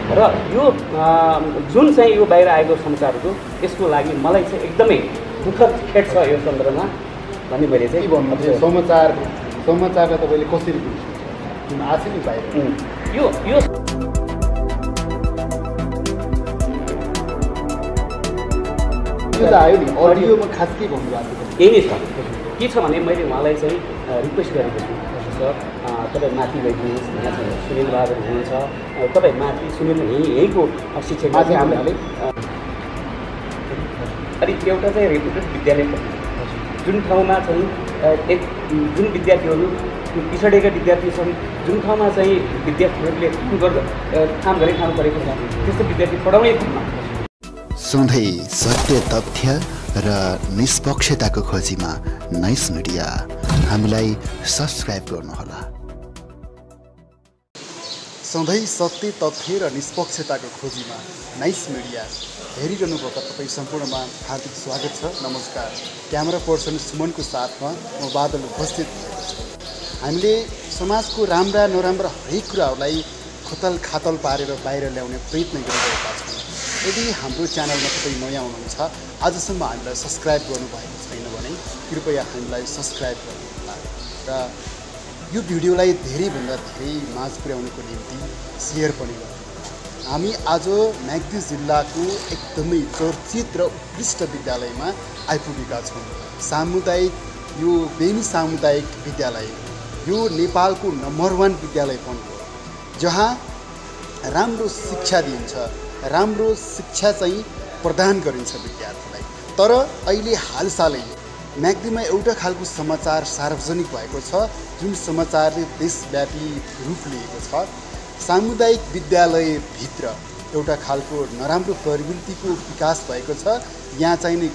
र यो जुन चाहिँ यो बाहिर आएको समाचारहरू यसको लागि मलाई चाहिँ एकदमै दुःखद खेद छ यो सन्दर्भमा भन्ने मैले चाहिँ भन्नु समाचारलाई तपाईँले कसरी बुझ्नुहुन्छ आछ नि बाहिर यो त आयो नि अडियोमा खास के भन्नुभएको छ यही नै छ के छ भने मैले उहाँलाई चाहिँ रिक्वेस्ट गरेको छु सर तपाईँ माथि गइदिनुहोस् यहाँ चाहिँ सुनिल बहादुर हुनुहुन्छ तपाईँ माथि सुनिल यहीँको शिक्षक माथि हामीले अनि एउटा चाहिँ रेपुटेड विद्यालय जुन ठाउँमा चाहिँ जुन विद्यार्थीहरू पिछडेका विद्यार्थी छन् जुन ठाउँमा चाहिँ विद्यार्थीहरूले काम गरिखानु परेको छ त्यस्तो विद्यार्थी पढाउनै ठाउँमा सधैँ सत्य तथ्य र निष्पक्षताको खोजीमा नाइस मिडिया हामीलाई सब्स्क्राइब गर्नुहोला। सधैँ सत्य तथ्य र निष्पक्षताको खोजीमा नाइस मिडिया हेरिरहनुभएका तपाईँ सम्पूर्णमा हार्दिक स्वागत छ। नमस्कार। क्यामेरा पर्सन सुमनको साथमा म बादल उपस्थित भएको छु। हामीले समाजको राम्रा नराम्रा हरेक कुराहरूलाई खोतल खातल पारेर बाहिर ल्याउने प्रयत्न गरिरहेका छौँ। यदि हाम्रो च्यानलमा तपाईँ नयाँ हुनुहुन्छ आजसम्म हामीलाई सब्स्क्राइब गर्नुभएको छैन भने कृपया हामीलाई सब्स्क्राइब गर्नुहोला र यो भिडियोलाई धेरैभन्दा धेरै माझ पुर्याउनको निम्ति सेयर पनि गर्नुहोला। हामी आज म्याग्दी जिल्लाको एकदमै चर्चित र उत्कृष्ट विद्यालयमा आइपुगेका छौँ। सामुदायिक यो बेनी सामुदायिक विद्यालय यो नेपालको नम्बर 1 विद्यालय पनि हो जहाँ राम्रो शिक्षा दिइन्छ, राम्रो शिक्षा चाहिँ प्रदान गरिन्छ विद्यार्थीलाई। तर अहिले हालसालै म्याग्दीमा एउटा खालको समाचार सार्वजनिक भएको छ जुन समाचारले देशव्यापी रूप लिएको छ। सामुदायिक विद्यालयभित्र एउटा खालको नराम्रो प्रवृत्तिको विकास भएको छ। यहाँ चाहिँ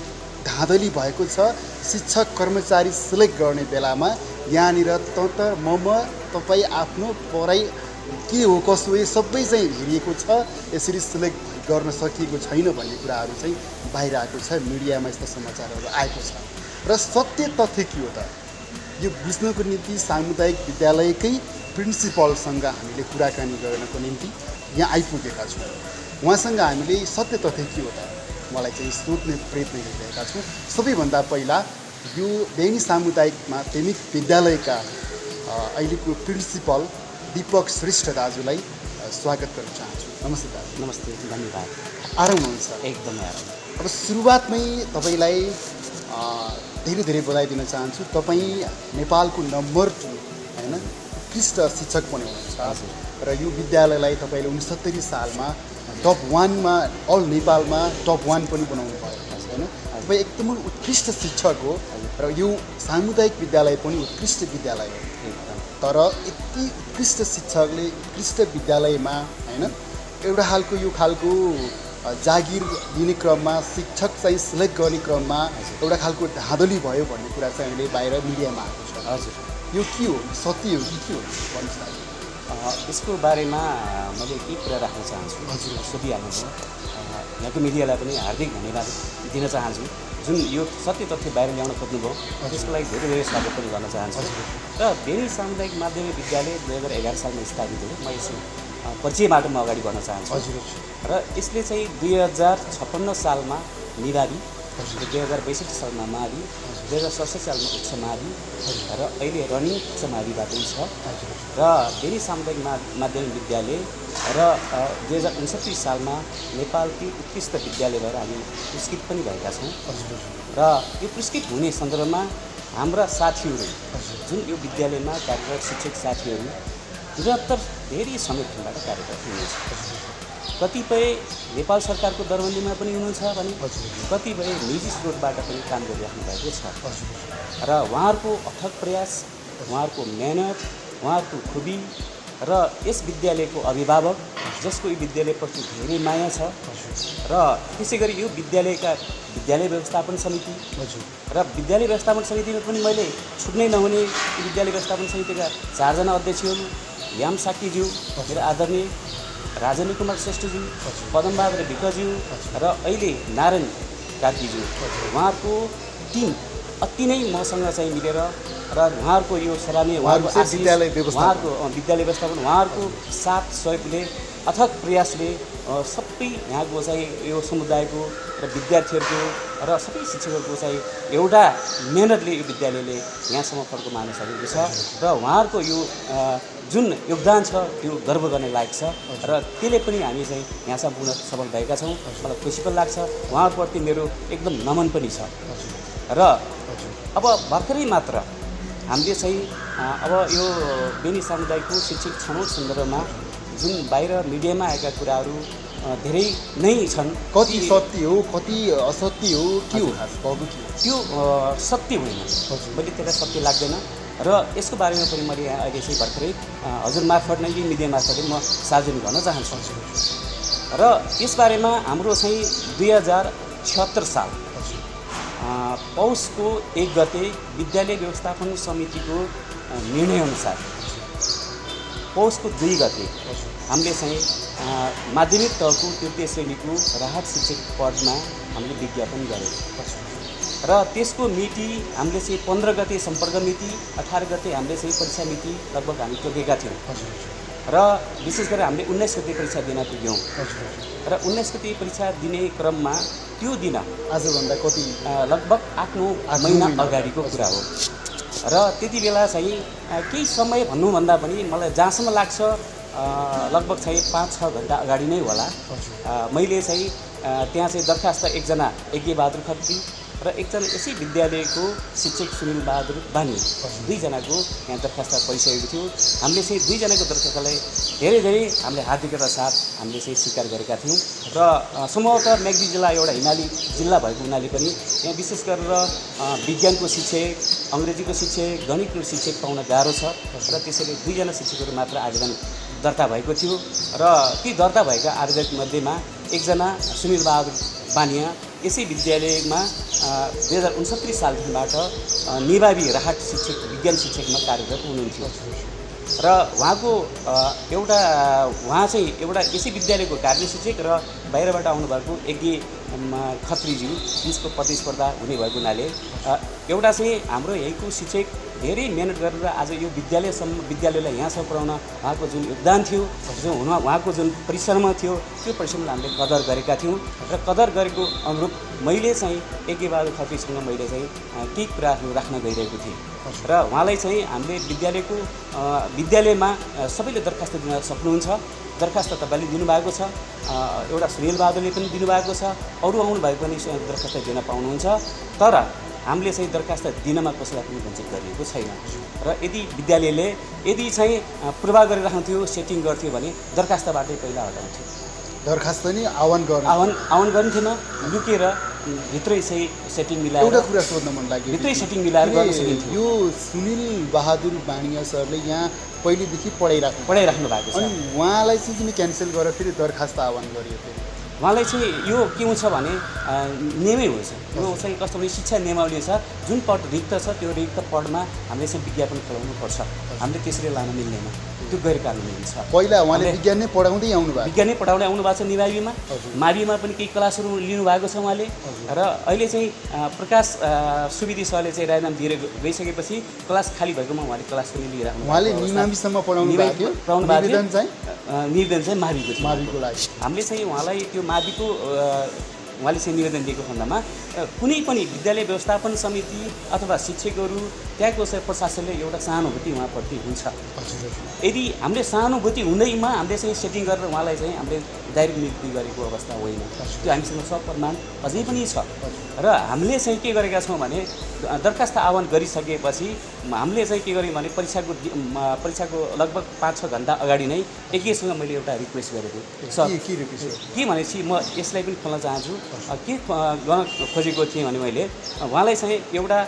धाँधली भएको छ। शिक्षक कर्मचारी सिलेक्ट गर्ने बेलामा यहाँनिर तपाईँ आफ्नो पढाइ के हो कसो हो सबै चाहिँ हेरिएको छ। यसरी सिलेक्ट गर्न सकिएको छैन भन्ने कुराहरू चाहिँ बाहिर आएको छ। मिडियामा यस्ता समाचारहरू आएको छ र सत्य तथ्य के हो त यो बुझ्नको निम्ति सामुदायिक विद्यालयकै प्रिन्सिपलसँग हामीले कुराकानी गर्नको निम्ति यहाँ आइपुगेका छौँ। उहाँसँग हामीले सत्य तथ्य के हो त मलाई चाहिँ सोध्ने प्रयत्न गरिरहेका छौँ। सबैभन्दा पहिला यो बेनी सामुदायिक माध्यमिक विद्यालयका अहिलेको प्रिन्सिपल दीपक श्रेष्ठ दाजुलाई स्वागत गर्न चाहन्छु। नमस्ते दाजु। नमस्ते, धन्यवाद। आराम हुनुहुन्छ? एकदमै आराम। अब सुरुवातमै तपाईँलाई धेरै धेरै बधाई दिन चाहन्छु। तपाईँ नेपालको नम्बर 2 होइन उत्कृष्ट शिक्षक पनि हुनुहुन्छ र यो विद्यालयलाई तपाईँले 69 सालमा टप 1 मा अल नेपालमा टप 1 पनि बनाउनु भएको छ होइन। तपाईँ एकदमै उत्कृष्ट शिक्षक हो र यो सामुदायिक विद्यालय पनि उत्कृष्ट विद्यालय हो। तर यति उत्कृष्ट शिक्षकले उत्कृष्ट विद्यालयमा होइन एउटा खालको यो खालको जागिर दिने क्रममा शिक्षक चाहिँ सिलेक्ट गर्ने क्रममा एउटा खालको धाँधली भयो भन्ने कुरा चाहिँ अहिले बाहिर मिडियामा आएको छ। हजुर, यो के हो? सत्य हो कि के हो भन्नुहोस् न। यसको बारेमा मैले के कुरा राख्न चाहन्छु। हजुर, सोधिहाल्नुभयो। यहाँको मिडियालाई पनि हार्दिक धन्यवाद दिन चाहन्छु जुन यो सत्य तथ्य बाहिर ल्याउन खोज्नुभयो। त्यसको लागि धेरै धेरै स्वागत पनि गर्न चाहन्छु। र बेनी सामुदायिक माध्यमिक विद्यालय 2011 सालमा स्थापित हो। म यस परिचयबाट म अगाडि बढ्न चाहन्छु। हजुर। र यसले चाहिँ 2056 सालमा निराली, 2062 सालमा मावि, 2067 सालमा उच्च मावि र अहिले रनिङ उच्च माविबाट छ। र बेनी सामुदायिक माध्यमिक विद्यालय र 2069 सालमा नेपालकी उत्कृष्ट विद्यालय भएर हामी पुरस्कृत पनि भएका छौँ। र यो पुरस्कृत हुने सन्दर्भमा हाम्रा साथीहरू जुन यो विद्यालयमा कार्यरत शिक्षक साथीहरू निरन्तर धेरै समयबाट कार्यरत हुनुहुन्छ। कतिपय नेपाल सरकारको दरबन्दीमा पनि हुनुहुन्छ भने कतिपय निजी स्रोतबाट पनि काम गरिराख्नु भएको छ। र उहाँहरूको अथक प्रयास, उहाँहरूको मेहनत, उहाँहरूको खुबी र यस विद्यालयको अभिभावक जसको यो विद्यालयप्रति धेरै माया छ र त्यसै गरी यो विद्यालय व्यवस्थापन समिति र विद्यालय व्यवस्थापन समितिमा पनि मैले छुट्नै नहुने विद्यालय व्यवस्थापन समितिका 4 जना अध्यक्षहरू याम साकीज्यू, मेरो आदरणीय राजेन्द्र कुमार श्रेष्ठज्यू, पदमबहादुर विकज्यू र अहिले नारायण कार्कीज्यू, उहाँहरूको टिम अति नै मसँग चाहिँ मिलेर र उहाँहरूको यो सराहनीय उहाँहरूको विद्यालय व्यवस्थापन उहाँहरूको साथ सहयोगले अथक प्रयासले सबै यहाँको चाहिँ यो समुदायको र विद्यार्थीहरूको र सबै शिक्षकहरूको चाहिँ एउटा मेहनतले यो विद्यालयले यहाँसम्म फड्को मार्न सकेको छ र उहाँहरूको यो जुन योगदान छ त्यो गर्व गर्ने लायक छ र त्यसले पनि हामी चाहिँ यहाँसम्म पुग्न सफल भएका छौँ। मलाई खुसी पनि लाग्छ, उहाँहरूप्रति मेरो एकदम नमन पनि छ। र अब भर्खरै मात्र हामीले चाहिँ अब यो बेनी सामुदायिकको शैक्षिक छनौट सन्दर्भमा जुन बाहिर मिडियामा आएका कुराहरू धेरै नै छन्। कति सत्य हो, कति असत्य हो, के हो खास भएको के हो? त्यो सत्य होइन, मैले त्यसलाई सत्य लाग्दैन र यसको बारेमा पनि मैले यहाँ अहिले चाहिँ भर्खरै हजुर मार्फत नै यो मिडिया मार्फत म सार्वजनिक गर्न चाहन्छु। र यसबारेमा हाम्रो चाहिँ 2076 साल पौषको 1 गते विद्यालय व्यवस्थापन समितिको निर्णयअनुसार पौषको 2 गते हामीले चाहिँ माध्यमिक तहको तृतीय श्रेणीको राहत शिक्षक पदमा हामीले विज्ञापन गरेको र त्यसको मिति हामीले चाहिँ 15 गते सम्पर्क मिति, 18 गते हामीले चाहिँ परीक्षा मिति लगभग हामी तोकेका थियौँ र विशेष गरेर हामीले 19 गते परीक्षा दिन पुग्यौँ र 19 गते परीक्षा दिने क्रममा त्यो दिन आजभन्दा कति लगभग 8-9 महिना अगाडिको कुरा हो र त्यति बेला चाहिँ केही समय भन्नुभन्दा पनि मलाई जहाँसम्म लाग्छ लगभग चाहिँ 5-6 घन्टा अगाडि नै होला मैले चाहिँ त्यहाँ चाहिँ दरखास्त एकजना यज्ञबहादुर खत्री र एकजना यसै विद्यालयको शिक्षक सुनिल बहादुर बानी दुईजनाको यहाँ दरखास्त परिसकेको थियो। हामीले चाहिँ दुईजनाको दरखास्तलाई धेरै हामीले हार्दिकता साथ हामीले चाहिँ स्वीकार गरेका थियौँ र सम्भवतः म्याग्दी जिल्ला एउटा हिमाली जिल्ला भएको हुनाले पनि यहाँ विशेष गरेर विज्ञानको शिक्षक, अङ्ग्रेजीको शिक्षक, गणितको शिक्षक पाउन गाह्रो छ र त्यसैले दुईजना शिक्षकहरू मात्र आवेदन दर्ता भएको थियो र ती दर्ता भएका आवेदकमध्येमा एकजना सुनिल बहादुर बानिया यसै विद्यालयमा 2069 सालदेखिबाट निभावी राहत शिक्षक विज्ञान शिक्षकमा कार्यरत हुनुहुन्थ्यो र उहाँ चाहिँ एउटा यसै विद्यालयको कार्य शिक्षक र बाहिरबाट आउनुभएको यज्ञ खत्रीज्यू बिचको प्रतिस्पर्धा हुने भएको हुनाले एउटा चाहिँ हाम्रो यहीँको शिक्षक धेरै मेहनत गरेर आज यो विद्यालयलाई यहाँसम्म पुर्याउन उहाँको जुन योगदान थियो, उहाँको जुन परिश्रम थियो, त्यो परिश्रमलाई हामीले कदर गरेका थियौँ र कदर गरेको अनुरूप मैले चाहिँ यज्ञबहादुर खत्रीसँग मैले चाहिँ केही कुराहरू राख्न गइरहेको थिएँ र उहाँलाई चाहिँ हामीले विद्यालयमा सबैले दरखास्त दिन सक्नुहुन्छ। दरखास्त तपाईँले दिनुभएको छ, एउटा सुनिल बहादुरले पनि दिनुभएको छ, अरू आउनुभएको पनि दरखास्त दिन पाउनुहुन्छ, तर हामीले चाहिँ दरखास्त दिनमा कसैलाई पनि वञ्चित गरिएको छैन र यदि विद्यालयले चाहिँ पूर्वाग्रह गरिराख्थ्यो, सेटिङ गर्थ्यो भने दरखास्तबाटै पहिला हटाउँथ्यो। दरखास्त नि आह्वान गर्न्थेन, लुकेर भित्रै चाहिँ सेटिङ मिलाएर एउटा कुरा सोध्न मन लाग्यो, भित्रै सेटिङ मिलाएर गर्न सकिन्थ्यो। यो सुनिल बहादुर बानिया सरले यहाँ पहिलेदेखि पढाइराख्नु भएको छ, अनि उहाँलाई चाहिँ क्यान्सल गरेर फेरि दरखास्त आह्वान गरियो। उहाँलाई चाहिँ यो के हुन्छ भने नियमै हुन्छ, यो चाहिँ कस्तो भने शिक्षा नियमावली छ, जुन पद रिक्त छ त्यो रिक्त पदमा हामीले चाहिँ विज्ञापन खोलाउनुपर्छ, हामीले त्यसरी लान मिल्दैन, त्यो गैर कानुनी हुन्छ। पहिला उहाँले विज्ञान नै पढाउँदै आउनुभएको, विज्ञान नै पढाउँदै आउनुभएको छ निभावीमा, माविमा पनि केही क्लासहरू लिनुभएको छ उहाँले र अहिले चाहिँ प्रकाश सुविधी सरले चाहिँ रायनाम दिएर गइसकेपछि क्लास खाली भएकोमा उहाँले क्लास पनि लिइराख्नु, उहाँले निमावीसम्म पढाउनु भएको थियो। निवेदन चाहिँ माविको लागि हामीले चाहिँ उहाँलाई त्यो माविको उहाँले चाहिँ निवेदन दिएको खण्डमा कुनै पनि विद्यालय व्यवस्थापन समिति अथवा शिक्षकहरू त्यहाँको चाहिँ प्रशासनले एउटा सहानुभूति उहाँप्रति हुन्छ। यदि हामीले सहानुभूति हुँदैमा हामीले चाहिँ सेटिङ गरेर उहाँलाई चाहिँ हामीले डाइरेक्ट नियुक्ति गरेको अवस्था होइन, त्यो हामीसँग सप्रमाण अझै पनि छ र हामीले चाहिँ के गरेका छौँ भने दरखास्त आह्वान गरिसकेपछि हामीले चाहिँ के गर्यौँ भने परीक्षाको लगभग 5-6 घन्टा अगाडि नै एकैसँग मैले एउटा रिक्वेस्ट गरेको सर के भनेपछि म यसलाई पनि खोल्न चाहन्छु, के गर्न खोजेको थिएँ भने मैले उहाँलाई चाहिँ एउटा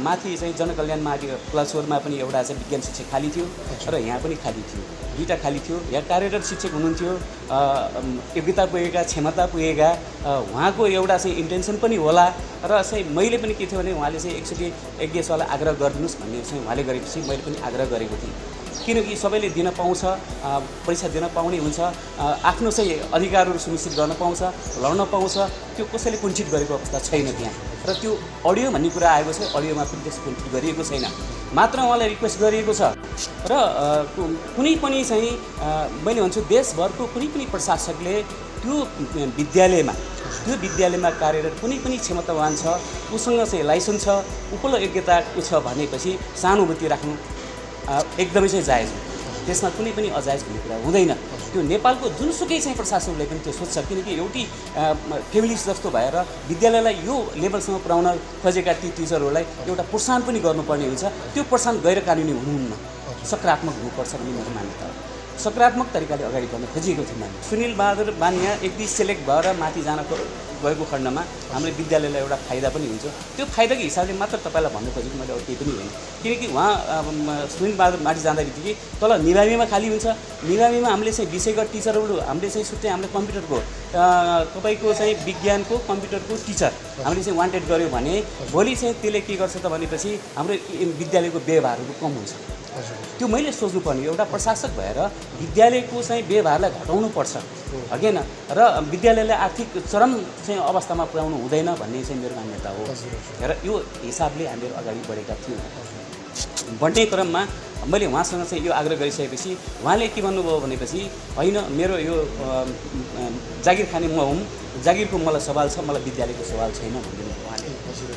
माथि चाहिँ जनकल्याण माथि क्लासोरमा पनि एउटा चाहिँ विज्ञान शिक्षक खाली थियो र यहाँ पनि खाली थियो, दुईवटा खाली थियो। यहाँ कार्यरत शिक्षक हुनुहुन्थ्यो, योग्यता पुगेका, क्षमता पुगेका, उहाँको एउटा चाहिँ इन्टेन्सन पनि होला र चाहिँ मैले पनि के थियो भने उहाँले चाहिँ एकचोटि यज्ञ सरलाई आग्रह गरिदिनुहोस् भन्ने चाहिँ उहाँले गरेपछि मैले पनि आग्रह गरेको थिएँ, किनकि सबैले दिन पाउँछ, परीक्षा दिन पाउने हुन्छ, आफ्नो चाहिँ अधिकारहरू सुनिश्चित गर्न पाउँछ, लड्न पाउँछ, त्यो कसैले कुण्ठित गरेको अवस्था छैन त्यहाँ। र त्यो अडियो भन्ने कुरा आएको छ, अडियोमा पनि त्यस्तो कुण्ठित गरिएको छैन। मात्र उहाँलाई रिक्वेस्ट गरिएको छ र कुनै पनि चाहिँ मैले भन्छु देशभरको कुनै पनि प्रशासकले त्यो विद्यालयमा कार्यरत कुनै पनि क्षमतावान छ, उसँग चाहिँ लाइसेन्स छ, उपलब्ध योग्यताको छ भनेपछि सहानुभूति राख्नु एकदमै चाहिँ जायज हो। त्यसमा कुनै पनि अजायज भन्ने कुरा हुँदैन। त्यो नेपालको जुनसुकै चाहिँ प्रशासनले पनि त्यो सोध्छ, किनकि एउटै फ्यामिली जस्तो भएर विद्यालयलाई यो लेभलसम्म पुर्याउन खोजेका ती टिचरहरूलाई एउटा प्रोत्साहन पनि गर्नुपर्ने हुन्छ। त्यो प्रोत्साहन गैर कानुनी हुनुहुन्न, सकारात्मक हुनुपर्छ भन्ने मेरो मान्यता हो। सकारात्मक तरिकाले अगाडि बढ्न खोजिएको थियौँ हामी। सुनिल बहादुर बानिया एक दुई सेलेक्ट भएर माथि जान गएको खण्डमा हाम्रो विद्यालयलाई एउटा फाइदा पनि हुन्छ। त्यो फाइदाको हिसाबले मात्र तपाईँलाई भन्नु खोजेको मैले अरू केही पनि होइन, किनकि उहाँ सुनिल बहादुर माथि जाँदा बित्तिकै तल निभामीमा खाली हुन्छ। निभामीमा हामीले चाहिँ विषयगत टिचरहरू हामीले चाहिँ छुट्टै हामीले कम्प्युटरको तपाईँको चाहिँ विज्ञानको कम्प्युटरको टिचर हामीले चाहिँ वान्टेड गऱ्यो भने भोलि चाहिँ त्यसले के गर्छ त भनेपछि हाम्रो विद्यालयको व्यवहारहरू कम हुन्छ। त्यो मैले सोच्नुपर्ने एउटा प्रशासक भएर विद्यालयको चाहिँ व्यवहारलाई घटाउनुपर्छ होइन, र विद्यालयलाई आर्थिक चरम चाहिँ अवस्थामा पुर्याउनु हुँदैन भन्ने चाहिँ मेरो मान्यता हो। र यो हिसाबले हामीहरू अगाडि बढेका थियौँ। बढ्ने क्रममा मैले उहाँसँग चाहिँ यो आग्रह गरिसकेपछि उहाँले के भन्नुभयो भनेपछि होइन मेरो यो जागिर खाने म हुँ, जागिरको मलाई सवाल छ, मलाई विद्यालयको सवाल छैन भनिदिनु उहाँले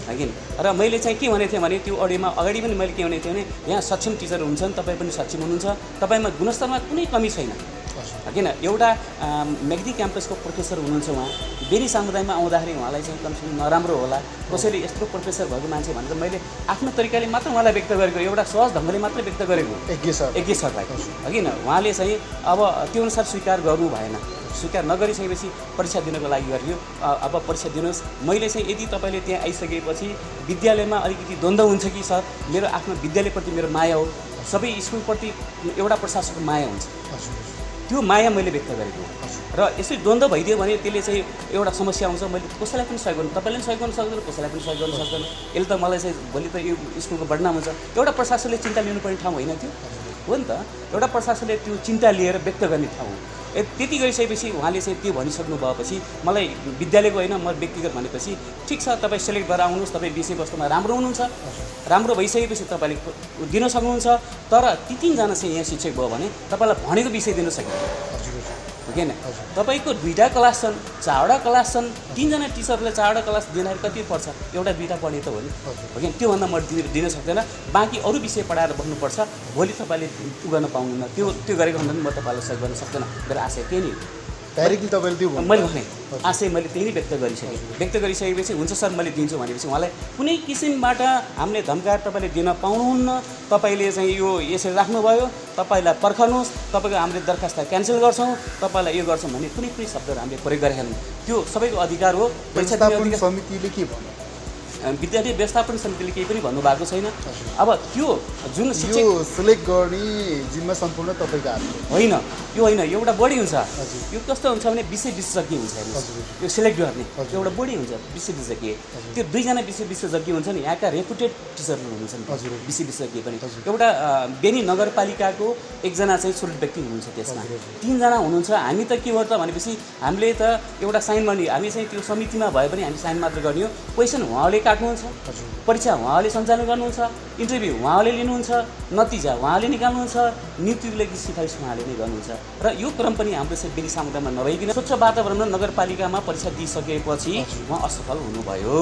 होइन। र मैले चाहिँ के भनेको थिएँ भने त्यो अडियोमा अगाडि पनि मैले के भनेको थिएँ भने यहाँ सक्षम टिचर हुन्छन्, तपाईँ पनि सक्षम हुनुहुन्छ, तपाईँमा गुणस्तरमा कुनै कमी छैन होइन। एउटा मेग्दी क्याम्पसको प्रोफेसर हुनुहुन्छ, उहाँ बेनी समुदायमा आउँदाखेरि उहाँलाई चाहिँ कमसेकम नराम्रो होला, कसैले यस्तो प्रोफेसर भएको मान्छे भनेर मैले आफ्नो तरिकाले मात्र उहाँलाई व्यक्त गरेको, एउटा सहज ढङ्गले मात्र व्यक्त गरेको यज्ञ सरलाई होइन। उहाँले चाहिँ अब त्यो अनुसार स्वीकार गर्नु भएन, स्वीकार नगरिसकेपछि परीक्षा दिनको लागि गरियो। अब परीक्षा दिनुहोस्। मैले चाहिँ यदि तपाईँले त्यहाँ आइसकेपछि विद्यालयमा अलिकति द्वन्द्व हुन्छ कि सर, मेरो आफ्नो विद्यालयप्रति मेरो माया हो, सबै स्कुलप्रति एउटा प्रशासनको माया हुन्छ, त्यो माया मैले व्यक्त गरेको हो। र यसरी द्वन्द्व भइदियो भने त्यसले चाहिँ एउटा समस्या आउँछ। मैले कसैलाई पनि सहयोग गर्नु, तपाईँले पनि सहयोग गर्नु सक्दैन, कसैलाई पनि सहयोग गर्नु सक्दैन। यसले त मलाई चाहिँ भोलि त यो स्कुलको बदनाम हुन्छ। एउटा प्रशासनले चिन्ता लिनुपर्ने ठाउँ होइन त्यो हो नि त, एउटा प्रशासनले त्यो चिन्ता लिएर व्यक्त गर्ने ठाउँ हो। त्यति गरिसकेपछि उहाँले चाहिँ त्यो भनिसक्नु भएपछि मलाई विद्यालयको होइन म व्यक्तिगत भनेपछि ठिक छ, तपाईँ सेलेक्ट भएर आउनुहोस्, तपाईँ विषयवस्तुमा राम्रो हुनुहुन्छ, राम्रो भइसकेपछि तपाईँले दिन सक्नुहुन्छ। तर ती तीनजना चाहिँ यहाँ शिक्षक भयो भने तपाईँलाई भनेको विषय दिन सकिन्छ होइन। तपाईँको 2टा क्लास छन्, 4वटा क्लास छन्, 3जना टिचरले 4वटा क्लास दिँदाखेरि कति पर्छ? एउटा 2टा पढ्ने त हो नि होइन। त्योभन्दा म दिन सक्दैन, बाँकी अरू विषय पढाएर बस्नुपर्छ। भोलि तपाईँले गर्न पाउनुहुन्न, त्यो गरेको भन्दा पनि म तपाईँलाई सहयोग गर्न सक्दैन। मेरो आशय त्यही नै डाइरेक्टली तपाईँले त्यो मैले भने आशय मैले त्यही नै व्यक्त गरिसकेपछि हुन्छ सर मैले दिन्छु भनेपछि उहाँलाई कुनै किसिमबाट हामीले धम्काएर तपाईँले दिन पाउनुहुन्न, तपाईँले चाहिँ यो यसरी राख्नुभयो, तपाईँलाई पर्खनुहोस्, तपाईँको हामीले दरखास्त क्यान्सल गर्छौँ, तपाईँलाई यो गर्छौँ भन्ने कुनै पनि शब्दहरू हामीले प्रयोग गरेका छैनौँ। त्यो सबैको अधिकार हो। समितिले के भन्यो? विद्यार्थी व्यवस्थापन समितिले केही पनि भन्नुभएको छैन। अब त्यो जुन शिक्षक सिलेक्ट गर्ने जिम्मा सम्पूर्ण तपाईँको हातमा होइन, यो होइन, एउटा बढी हुन्छ। यो कस्तो हुन्छ भने विषय विशेषज्ञ हुन्छ, यो सिलेक्ट गर्ने एउटा बढी हुन्छ विषय विशेषज्ञ। त्यो 2जना विषय विशेषज्ञ हुन्छ नि, यहाँका रेपुटेड टिचरहरू हुनुहुन्छ विषय विशेषज्ञ पनि। एउटा बेनी नगरपालिकाको एकजना चाहिँ सोलिड व्यक्ति हुनुहुन्छ, त्यसमा 3जना हुनुहुन्छ। हामी त के हो त भनेपछि हामीले त एउटा साइन गर्ने, हामी चाहिँ त्यो समितिमा भए पनि हामी साइन मात्र गर्ने हो। क्वेसन उहाँले काट्नुहुन्छ, परीक्षा उहाँले सञ्चालन गर्नुहुन्छ, इन्टरभ्यू उहाँले लिनुहुन्छ, नतिजा उहाँले निकाल्नुहुन्छ, नियुक्तिको लागि सिफारिस उहाँले नै गर्नुहुन्छ। र यो क्रम पनि हाम्रो चाहिँ बेनी समुदायमा नभइकन स्वच्छ वातावरणमा नगरपालिकामा परीक्षा दिइसकेपछि उहाँ असफल हुनुभयो।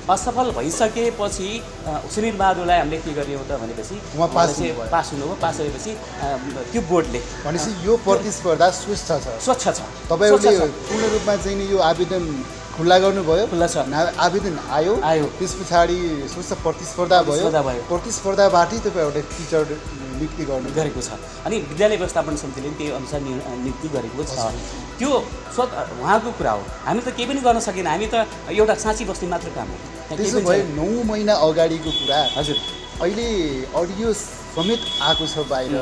असफल भइसकेपछि सुनिल बहादुरलाई हामीले के गर्ने हो त भनेपछि पास हुनुभयो। पास भएपछि त्यो बोर्डले भनेपछि यो प्रतिस्पर्धा स्वच्छ छ। तपाईँहरूले पूर्ण रूपमा चाहिँ यो आवेदन खुल्ला गर्नुभयो, खुल्ला छ, आवेदन आयो, त्यस पछाडि स्वच्छ प्रतिस्पर्धा भयो, प्रतिस्पर्धाबाटै तपाईँ एउटा टिचर नियुक्ति गरेको छ। अनि विद्यालय व्यवस्थापन समितिले पनि त्यही अनुसार नियुक्ति गरेको छ। त्यो उहाँको कुरा हो, हामी त केही पनि गर्न सकेन, हामी त एउटा साँची बस्ने मात्र काम हो। त्यसो भए 9 महिना अगाडिको कुरा हजुर अहिले अडियो समेत आएको छ बाहिर।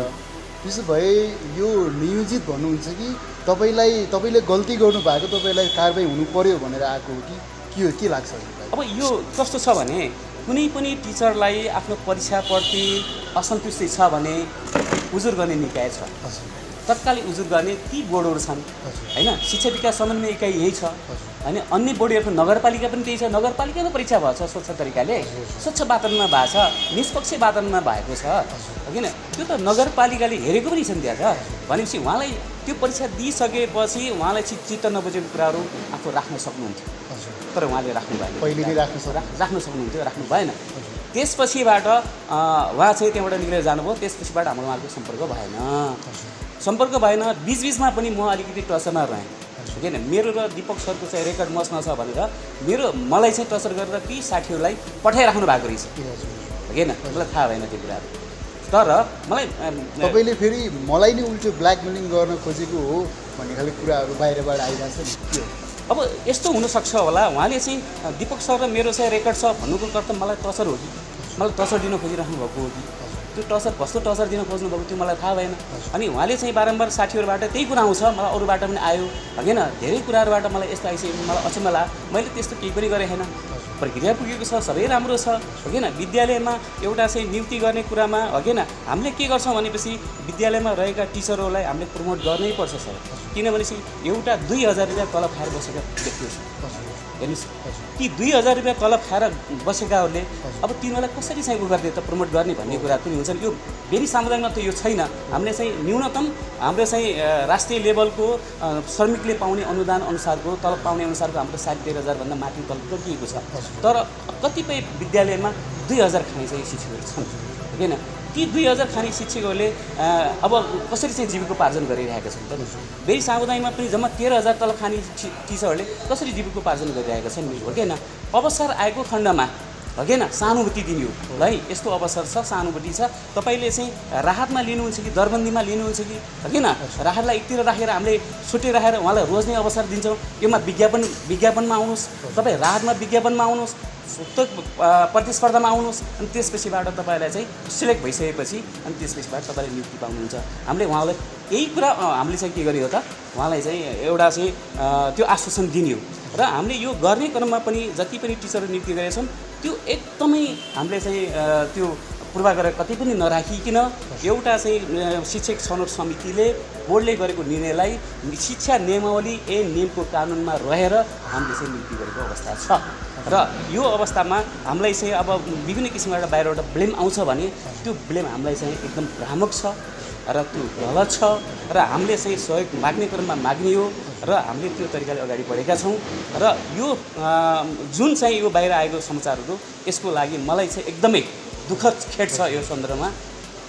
त्यसो भए यो नियोजित भन्नुहुन्छ कि तपाईँले गल्ती गर्नुभएको, तपाईँलाई कारबाही हुनु पर्यो भनेर आएको हो कि के लाग्छ? अब यो कस्तो छ भने कुनै पनि टिचरलाई आफ्नो परीक्षाप्रति असन्तुष्टि छ भने उजुर गर्ने निकाय छ। तत्कालै उजुर गर्ने ती बोर्डहरू छन् होइन। शिक्षा विकास समन्वय इकाइ यही छ होइन। अन्य बोर्डहरूको नगरपालिका पनि त्यही छ। नगरपालिकामा परीक्षा भएको छ स्वच्छ तरिकाले, स्वच्छ वातावरणमा भएको छ, निष्पक्ष वातावरणमा भएको छ होइन। त्यो त नगरपालिकाले हेरेको पनि छन् त्यहाँ त। भनेपछि उहाँलाई त्यो परीक्षा दिइसकेपछि उहाँलाई चित्त नबुझेको कुराहरू आफू राख्न सक्नुहुन्थ्यो, तर उहाँले राख्नु भएन। पहिले नै राख्न सक्नुहुन्थ्यो, राख्नु भएन। त्यसपछिबाट उहाँ चाहिँ त्यहाँबाट निस्केर जानुभयो। त्यसपछिबाट हाम्रो उहाँको सम्पर्क भएन। सम्पर्क भएन। बिचबिचमा पनि म अलिकति टचरमा रहेँ होइन। मेरो र दिपक सरको चाहिँ रेकर्ड मसँग छ भनेर मलाई चाहिँ टचर गरेर ती साथीहरूलाई पठाइराख्नु भएको रहेछ होइन। मलाई थाहा भएन त्यो कुराहरू। तर मलाई तपाईँले फेरि मलाई नै उल्टो ब्ल्याकमेलिङ गर्न खोजेको हो भन्ने खाले कुराहरू बाहिरबाट आइरहेछ नि के हो? अब यस्तो हुनसक्छ होला। उहाँले चाहिँ दिपक सर र मेरो चाहिँ रेकर्ड छ भन्नुको कर्त मलाई टचर हो कि मलाई टचर दिन खोजिराख्नु भएको हो कि त्यो टचर कस्तो टचर दिन खोज्नुभएको त्यो मलाई थाहा भएन। अनि उहाँले चाहिँ बारम्बार साथीहरूबाट त्यही कुरा आउँछ, मलाई अरूबाट पनि आयो होइन। धेरै कुराहरूबाट मलाई यस्तो आइसक्यो, मलाई अचम्म लाग्यो। मैले त्यस्तो केही पनि गरेँ छैन। प्रक्रिया पुगेको छ, सबै राम्रो छ होइन। विद्यालयमा एउटा चाहिँ नियुक्ति गर्ने कुरामा होइन हामीले के गर्छौँ भनेपछि विद्यालयमा रहेका टिचरहरूलाई हामीले प्रमोट गर्नै पर्छ सर। किनभनेपछि एउटा 2000 रुपियाँ तलब खाएर बसेका व्यक्तिहरू हेर्नुहोस्, ती 2000 रुपियाँ तलब खाएर बसेकाहरूले अब तिनीहरूलाई कसरी चाहिँ उ गर्ने त प्रमोट गर्ने भन्ने कुरा पनि हुन्छ। यो बेनी सामुदायिकमा त यो छैन। हामीले चाहिँ न्यूनतम हाम्रो चाहिँ राष्ट्रिय लेभलको श्रमिकले पाउने अनुदान अनुसारको तलब पाउने अनुसारको हाम्रो 13,500 भन्दा माथि तलब तोकिएको छ। तर कतिपय विद्यालयमा 2000 खाने चाहिँ शिक्षकहरू छन् होइन। ती 2000 खाने शिक्षकहरूले अब कसरी चाहिँ जीविकोपार्जन गरिरहेका छन् त? बेनी सामुदायिकमा पनि जम्मा 13,000 तलब खाने टिचरहरूले कसरी जीविकोपार्जन गरिरहेका छन् हो कि होइन। अवसर आएको खण्डमा होइन सहानुभूति दिने हो है। यस्तो अवसर छ, सहानुभूति छ। तपाईँले चाहिँ राहतमा लिनुहुन्छ कि दरबन्दीमा लिनुहुन्छ कि होइन। राहतलाई एकतिर राखेर हामीले छुट्टै राखेर उहाँलाई रोज्ने अवसर दिन्छौँ। योमा विज्ञापनमा आउनुहोस्, तपाईँ राहतमा विज्ञापनमा आउनुहोस्, प्रतिस्पर्धामा आउनुहोस्। अनि त्यसपछिबाट तपाईँलाई चाहिँ सिलेक्ट भइसकेपछि अनि त्यसपछिबाट तपाईँले नियुक्ति पाउनुहुन्छ। हामीले उहाँलाई यही कुरा हामीले चाहिँ के गर्ने हो त, उहाँलाई चाहिँ एउटा चाहिँ त्यो आश्वासन दिने हो। र हामीले यो गर्ने क्रममा पनि जति पनि टिचरहरू नियुक्ति गरेका छन् त्यो एकदमै हामीले चाहिँ त्यो पूर्वाग्रह कतै पनि नराखिकन एउटा चाहिँ शिक्षक छनौट समितिले बोर्डले गरेको निर्णयलाई शिक्षा नियमावली नियमको कानुनमा रहेर हामीले चाहिँ नियुक्ति गरेको अवस्था छ। र यो अवस्थामा हामीलाई चाहिँ अब विभिन्न किसिमबाट बाहिरबाट ब्लेम आउँछ भने त्यो ब्लेम हामीलाई चाहिँ एकदम भ्रामक छ र त्यो गलत छ। र हामीले चाहिँ सहयोग माग्ने क्रममा माग्ने हो र हामीले त्यो तरिकाले अगाडि बढेका छौँ। र यो जुन चाहिँ यो बाहिर आएको समाचारहरू यसको लागि मलाई चाहिँ एकदमै दुःखद खेद छ यो सन्दर्भमा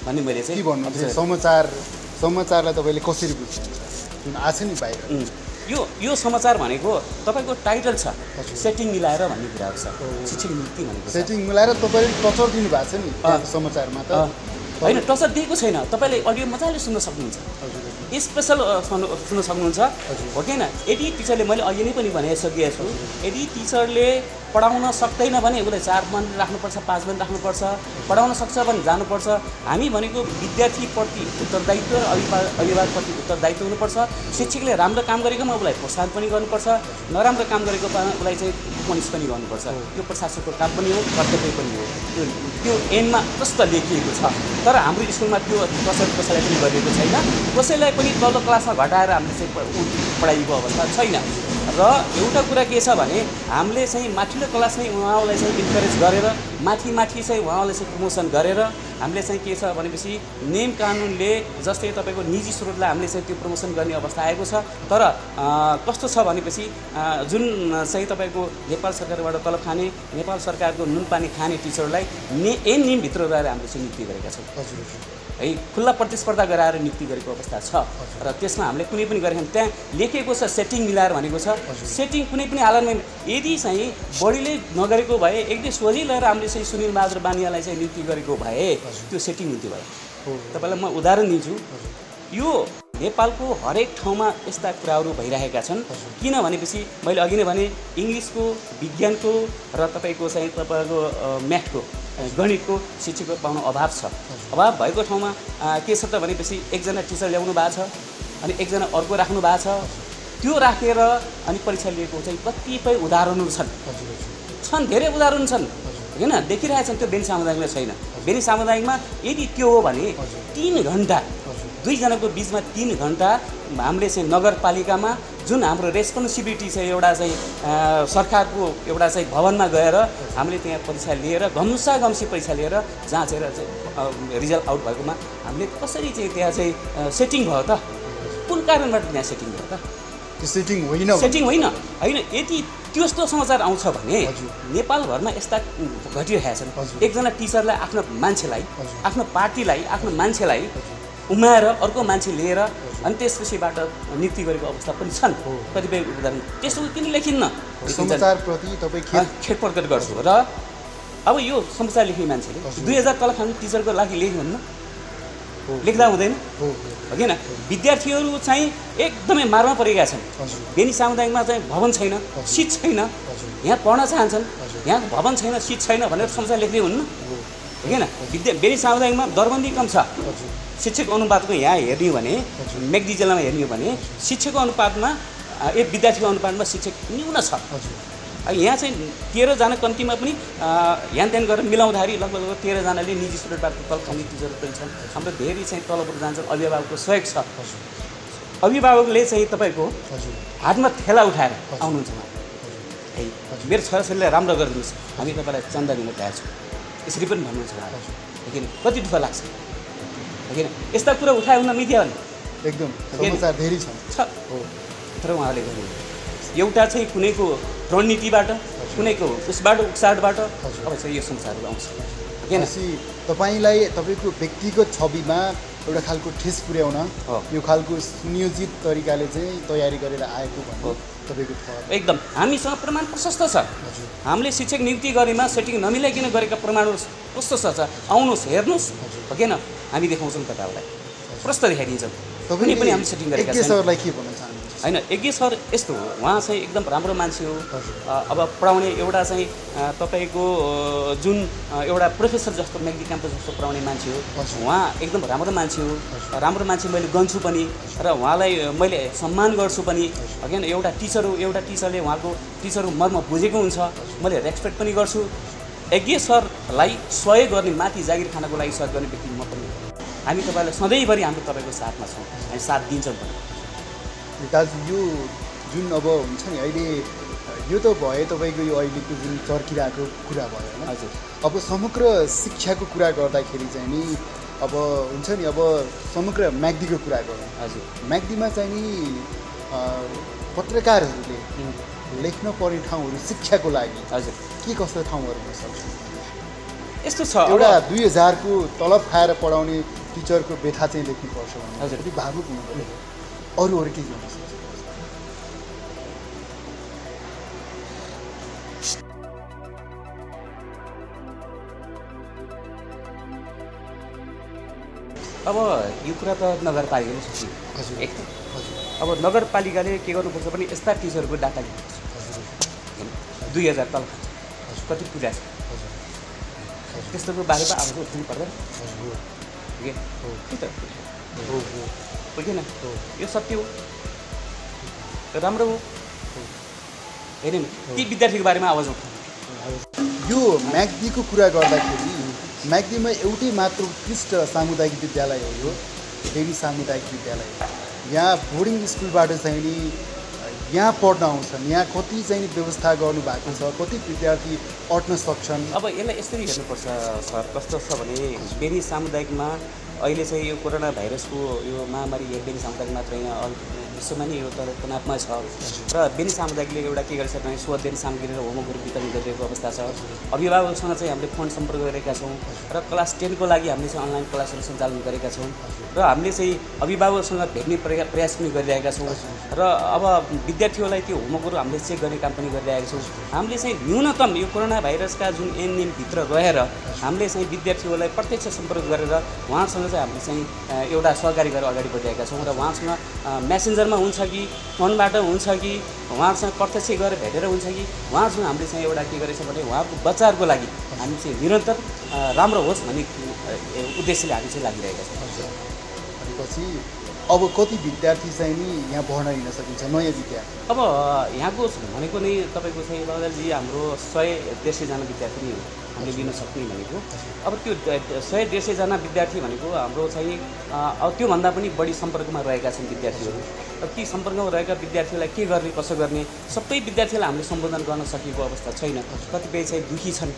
भन्ने मैले चाहिँ के भन्नुहुन्छ? समाचारलाई तपाईँले कसरी बुझ्नुहुन्छ जुन आछ नि बाहिर? यो समाचार भनेको तपाईँको टाइटल छ सेटिङ मिलाएर भन्ने कुराहरू छ। शिक्षक नियुक्ति भनेको सेटिङ मिलाएर तपाईँले टचर दिनुभएको छ नि समाचारमा त होइन। टचर दिएको छैन। तपाईँले अडियो मजाले सुन्न सक्नुहुन्छ, स्पेसल सुन्न सक्नुहुन्छ हो कि होइन। यदि टिचरले मैले अघि नै पनि भनिसकेको छु, यदि टिचरले पढाउन सक्दैन भने उसलाई 4 महिना राख्नुपर्छ, 5 महिना राख्नुपर्छ। पढाउन सक्छ भने जानुपर्छ। हामी भनेको विद्यार्थीप्रति उत्तरदायित्व र अभिभावकप्रति उत्तरदायित्व हुनुपर्छ। शिक्षकले राम्रो काम गरेकोमा उसलाई प्रोत्साहन पनि गर्नुपर्छ, नराम्रो काम गरेकोमा उसलाई चाहिँ पनिस पनि गर्नुपर्छ। यो प्रशासनको काम पनि हो, कर्तव्य पनि हो। त्यो एन्डमा प्रष्ट लेखिएको छ। तर हाम्रो स्कुलमा त्यो कसैलाई पनि गरिएको छैन। कसैलाई पनि तल्लो क्लासमा घटाएर हामीले चाहिँ पढाइएको अवस्था छैन। र एउटा कुरा के छ भने हामीले चाहिँ माथिल्लो क्लासमै उहाँलाई चाहिँ इन्करेज गरेर माथि चाहिँ उहाँलाई चाहिँ प्रमोसन गरेर हामीले चाहिँ के छ भनेपछि नियम कानुनले जस्तै तपाईँको निजी स्रोतलाई हामीले चाहिँ त्यो प्रमोसन गर्ने अवस्था आएको छ। तर कस्तो छ भनेपछि जुन चाहिँ तपाईँको नेपाल सरकारबाट तलब खाने, नेपाल सरकारको नुन पानी खाने टिचरलाई नियमभित्र रहेर हामीले चाहिँ नियुक्ति गरेका छौँ है। खुल्ला प्रतिस्पर्धा गराएर नियुक्ति गरेको अवस्था छ। र त्यसमा हामीले कुनै पनि गरेका त्यहाँ लेखिएको छ सेटिङ मिलाएर भनेको छ। सेटिङ कुनै पनि हालतमा यदि चाहिँ बढीले नगरेको भए एकदम सोझै लिएर हामीले चाहिँ सुनिल बहादुर बानियालाई चाहिँ नियुक्ति गरेको भए त्यो सेटिङ हुन्थ्यो भयो। तपाईँलाई म उदाहरण दिन्छु। यो नेपालको हरेक ठाउँमा यस्ता कुराहरू भइरहेका छन्। किन भनेपछि मैले अघि नै भने इङ्ग्लिसको, विज्ञानको र तपाईँको म्याथको गणितको शिक्षकको पाउन अभाव छ। अभाव भएको ठाउँमा के छ त भनेपछि एकजना टिचर ल्याउनु भएको छ अनि एकजना अर्को राख्नु भएको छ। त्यो राखेर अनि परीक्षा लिएको चाहिँ कतिपय उदाहरणहरू छन्, धेरै उदाहरण छन् होइन, देखिरहेछन्। त्यो बेनी सामुदायिकमा छैन। बेनी सामुदायिकमा यदि त्यो हो भने 3 घन्टा दुईजनाको बिचमा 3 घण्टा हामीले चाहिँ नगरपालिकामा जुन हाम्रो रेस्पोन्सिबिलिटी छ एउटा चाहिँ सरकारको एउटा चाहिँ भवनमा गएर हामीले त्यहाँ परीक्षा लिएर घम्सी परीक्षा लिएर जाँचेर चाहिँ रिजल्ट आउट भएकोमा हामीले कसरी चाहिँ त्यहाँ चाहिँ सेटिङ भयो त कुन कारणबाट त्यहाँ सेटिङ भयो त त्यो सेटिङ होइन होइन यदि त्यस्तो समाचार आउँछ भने नेपालभरमा यस्ता घटिरहेका छन् एकजना टिचरलाई आफ्नो मान्छेलाई आफ्नो पार्टीलाई आफ्नो मान्छेलाई उमाएर अर्को मान्छे लिएर अनि त्यसपछिबाट नियुक्ति गरेको अवस्था पनि छन् कतिपय उदाहरण त्यस्तो किन लेखिन्न समाचारप्रति तपाईँ खेदप्रकट गर्छु र अब यो समाचार लेख्ने मान्छेले 2000 तल खानु टिचरको लागि लेख्नुहुन्न लेख्दा हुँदैन होइन विद्यार्थीहरू चाहिँ एकदमै मारमा परेका छन् बेनी सामुदायिकमा चाहिँ भवन छैन सिट छैन यहाँ पढ्न चाहन्छन् यहाँ भवन छैन सिट छैन भनेर समाचार लेख्दै हुन्न होइन बेनी सामुदायिकमा दरबन्दी कम छ शिक्षक अनुपातको यहाँ हेर्ने हो भने मेगदी जिल्लामा हेर्ने हो भने शिक्षकको अनुपातमा विद्यार्थीको अनुपातमा शिक्षक न्यून छ यहाँ चाहिँ 13 जना कम्तीमा पनि ध्यान गरेर मिलाउँदाखेरि लगभग 13 जनाले निजी स्कुलबाट तल खाने टिचर पनि छन् हाम्रो धेरै चाहिँ तलबाट जान्छन् अभिभावकको सहयोग छ अभिभावकले चाहिँ तपाईँको हातमा थेला उठाएर आउनुहुन्छ है मेरो छोराछोरीलाई राम्रो गरिदिनुहोस् हामी तपाईँलाई चन्दा दिन तयार छौँ यसरी पनि भन्नुहुन्छ लेकिन कति दुःख लाग्छ होइन यस्ता कुरा उठाए हुन मिडिया एकदम समाचार धेरै छ तर उहाँले गर्नु एउटा चाहिँ कुनैको रणनीतिबाट कुनैको उसबाट उक्साडबाट अब चाहिँ यो संसारहरू आउँछ होइन तपाईँलाई तपाईँको व्यक्तिगत छविमा एउटा खालको ठेस पुर्याउन यो खालको सुनियोजित तरिकाले चाहिँ तयारी गरेर आएको भन्नु तपाईँको एकदम हामीसँग प्रमाण प्रशस्त छ हामीले शिक्षक नियुक्ति गरेमा सेटिङ नमिलाइकन गरेका प्रमाणहरू प्रशस्त छ आउनुहोस् हेर्नुहोस् होइन हामी देखाउँछौँ तपाईँहरूलाई प्रष्ट देखाइदिन्छौँ कुनै पनि हामीले सेटिङ गरेका सरलाई के भन्न चाहनुहुन्छ होइन यज्ञ सर यस्तो हो उहाँ चाहिँ एकदम राम्रो मान्छे हो अब पढाउने एउटा चाहिँ तपाईँको जुन एउटा प्रोफेसर जस्तो मेगदी क्याम्पस जस्तो पढाउने मान्छे हो उहाँ एकदम राम्रो मान्छे हो राम्रो मान्छे मैले गन्छु पनि र उहाँलाई मैले सम्मान गर्छु पनि होइन एउटा टिचर हो एउटा टिचरले उहाँको टिचरको मर्म बुझेको हुन्छ मैले रेस्पेक्ट पनि गर्छु यज्ञ सरलाई सहयोग गर्ने माथि जागिर खानको लागि सहयोग गर्ने व्यक्ति म पनि हामी तपाईँलाई सधैँभरि हाम्रो तपाईँको साथमा छौँ हामी साथ दिन्छौँ पनि दाजु यो जुन अब हुन्छ नि अहिले यो त भयो तपाईँको यो अहिलेको जुन चर्किरहेको कुरा भयो होइन हजुर अब समग्र शिक्षाको कुरा गर्दाखेरि चाहिँ नि अब हुन्छ नि अब समग्र म्याग्दीको कुरा गरौँ हजुर म्याग्दीमा चाहिँ नि पत्रकारहरूले लेख्न पर्ने ठाउँहरू शिक्षाको लागि हजुर के कस्तो ठाउँहरू हुन सक्छ यस्तो छ एउटा 2000को तलब खाएर पढाउने टिचरको व्यथा चाहिँ लेख्नुपर्छ भने हजुर कति भावुक हुनु पर्यो अरू के गर्न सक्छ अब यो कुरा त नगरपालिकाले सोच्यो हजुर एकदम हजुर अब नगरपालिकाले के गर्नुपर्छ भने यस्ता टिचरको डाटा लिनुपर्छ 2000 तल कति पुरा छ त्यस्तोको बारेमा अब उठाउनु पर्दैन होइन यो सत्य हो राम्रो हो होइन ती विद्यार्थीको बारेमा आवाज उठाउनु यो म्याग्दीको कुरा गर्दाखेरि म्याग्दीमा एउटै मात्र उत्कृष्ट सामुदायिक विद्यालय हो यो फेरि सामुदायिक विद्यालय यहाँ बोर्डिङ स्कुलबाट चाहिँ नि यहाँ पढ्न आउँछन् यहाँ कति चाहिँ व्यवस्था गर्नुभएको छ कति विद्यार्थी अट्न सक्छन् अब यसलाई यसरी हेर्नुपर्छ सर कस्तो छ भने बेनी सामुदायिकमा अहिले चाहिँ यो कोरोना भाइरसको यो महामारी बेनी सामुदायिक मात्र होइन विश्वमा नै यो तनावमा छ र बेनी सामुदायिकले एउटा के गरेछ भने स्वअध्ययन सामग्री र होमवर्कहरू वितरण गरिरहेको अवस्था छ अभिभावकसँग चाहिँ हामीले फोन सम्पर्क गरेका छौँ र क्लास 10 को लागि हामीले चाहिँ अनलाइन क्लासहरू सञ्चालन गरेका छौँ र हामीले चाहिँ अभिभावकसँग भेट्ने प्रयास पनि गरिरहेका छौँ र अब विद्यार्थीहरूलाई त्यो होमवर्कहरू हामीले चेक गर्ने काम पनि गरिरहेका छौँ हामीले चाहिँ न्यूनतम यो कोरोना भाइरसका जुन एनएमभित्र रहेर हामीले चाहिँ विद्यार्थीहरूलाई प्रत्यक्ष सम्पर्क गरेर उहाँसँग चाहिँ हामीले चाहिँ एउटा सहकारी गरेर अगाडि बढिरहेका छौँ र उहाँसँग मेसेन्जरमा हुन्छ कि फोनबाट हुन्छ कि उहाँसँग प्रत्यक्ष गएर भेटेर हुन्छ कि उहाँसँग हामीले चाहिँ एउटा के गरेछ भने उहाँको बच्चाहरूको लागि हामी चाहिँ निरन्तर राम्रो होस् भन्ने उद्देश्यले हामी चाहिँ लागिरहेका छौँ भनेपछि अब कति विद्यार्थी चाहिँ नि यहाँ पढ्न लिन सकिन्छ नयाँ विद्यार्थी? अब यहाँको भनेको नै तपाईँको चाहिँ बगलजी हाम्रो 100-150जना विद्यार्थी नै हो हामीले लिन सक्ने भनेको। अब त्यो 100-150जना विद्यार्थी भनेको हाम्रो चाहिँ अब त्योभन्दा पनि बढी सम्पर्कमा रहेका छन् विद्यार्थीहरू। अब ती सम्पर्कमा रहेका विद्यार्थीलाई के गर्ने कसो गर्ने सबै विद्यार्थीलाई हामीले सम्बोधन गर्न सकेको अवस्था छैन। कतिपय चाहिँ दुखी छन्,